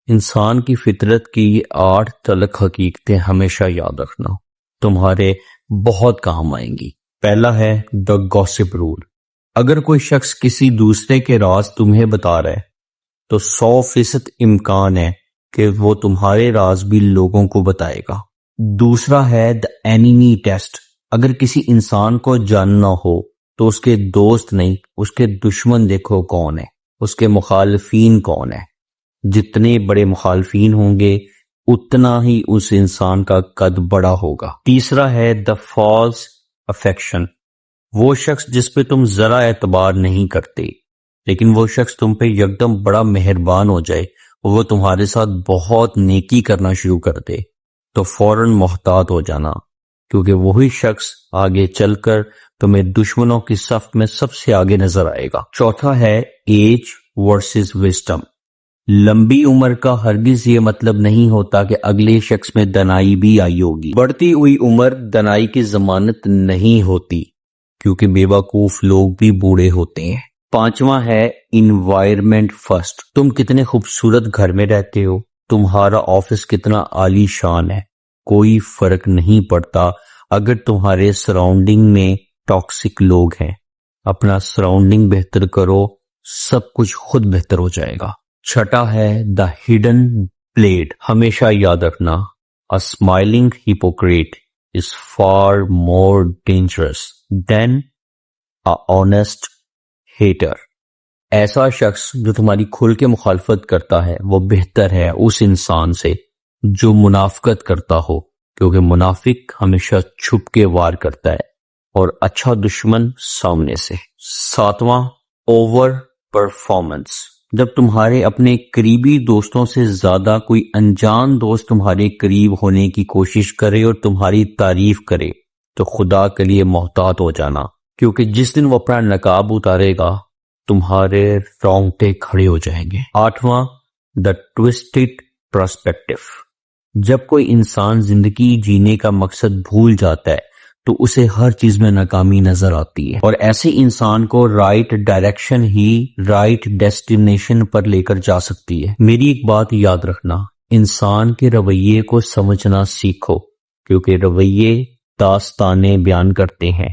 انسان کی فطرت کی یہ 8 تلخ حقیقتیں ہمیشہ یاد رکھنا، تمہارے بہت کام آئیں گی۔ پہلا ہے دا گوسپ رول۔ اگر کوئی شخص کسی دوسرے کے راز تمہیں بتا رہا ہے تو 100% امکان ہے کہ وہ تمہارے راز بھی لوگوں کو بتائے گا۔ دوسرا ہے دا اینیمی ٹیسٹ۔ اگر کسی انسان کو جاننا ہو تو اس کے دوست نہیں، اس کے دشمن دیکھو کون ہے، اس کے مخالفین کون ہے۔ جتنے بڑے مخالفین ہوں گے اتنا ہی اس انسان کا قد بڑا ہوگا۔ تیسرا ہے دا فالس افیکشن۔ وہ شخص جس پہ تم ذرا اعتبار نہیں کرتے لیکن وہ شخص تم پہ یکدم بڑا مہربان ہو جائے، وہ تمہارے ساتھ بہت نیکی کرنا شروع کر دے تو فوراً محتاط ہو جانا، کیونکہ وہی شخص آگے چل کر تمہیں دشمنوں کی صف میں سب سے آگے نظر آئے گا۔ چوتھا ہے ایج ورسز وزڈم۔ لمبی عمر کا ہرگز یہ مطلب نہیں ہوتا کہ اگلے شخص میں دنائی بھی آئی ہوگی۔ بڑھتی ہوئی عمر دنائی کی ضمانت نہیں ہوتی، کیونکہ بے وقوف لوگ بھی بوڑھے ہوتے ہیں۔ پانچواں ہے انوائرمنٹ فرسٹ۔ تم کتنے خوبصورت گھر میں رہتے ہو، تمہارا آفس کتنا عالی شان ہے، کوئی فرق نہیں پڑتا اگر تمہارے سراؤنڈنگ میں ٹاکسک لوگ ہیں۔ اپنا سراؤنڈنگ بہتر کرو، سب کچھ خود بہتر ہو جائے گا۔ چھٹا ہے دا ہڈن بلیڈ۔ ہمیشہ یاد رکھنا، a smiling hypocrite is far more dangerous than a honest hater۔ ایسا شخص جو تمہاری کھل کے مخالفت کرتا ہے وہ بہتر ہے اس انسان سے جو منافقت کرتا ہو، کیونکہ منافق ہمیشہ چھپ کے وار کرتا ہے اور اچھا دشمن سامنے سے۔ ساتواں اوور پرفارمنس۔ جب تمہارے اپنے قریبی دوستوں سے زیادہ کوئی انجان دوست تمہارے قریب ہونے کی کوشش کرے اور تمہاری تعریف کرے تو خدا کے لیے محتاط ہو جانا، کیونکہ جس دن وہ اپنا نقاب اتارے گا تمہارے رونگٹے کھڑے ہو جائیں گے۔ آٹھواں دا ٹوسٹڈ پرسپیکٹو۔ جب کوئی انسان زندگی جینے کا مقصد بھول جاتا ہے تو اسے ہر چیز میں ناکامی نظر آتی ہے، اور ایسے انسان کو رائٹ ڈائریکشن ہی رائٹ ڈیسٹینیشن پر لے کر جا سکتی ہے۔ میری ایک بات یاد رکھنا، انسان کے رویے کو سمجھنا سیکھو، کیونکہ رویے داستانیں بیان کرتے ہیں۔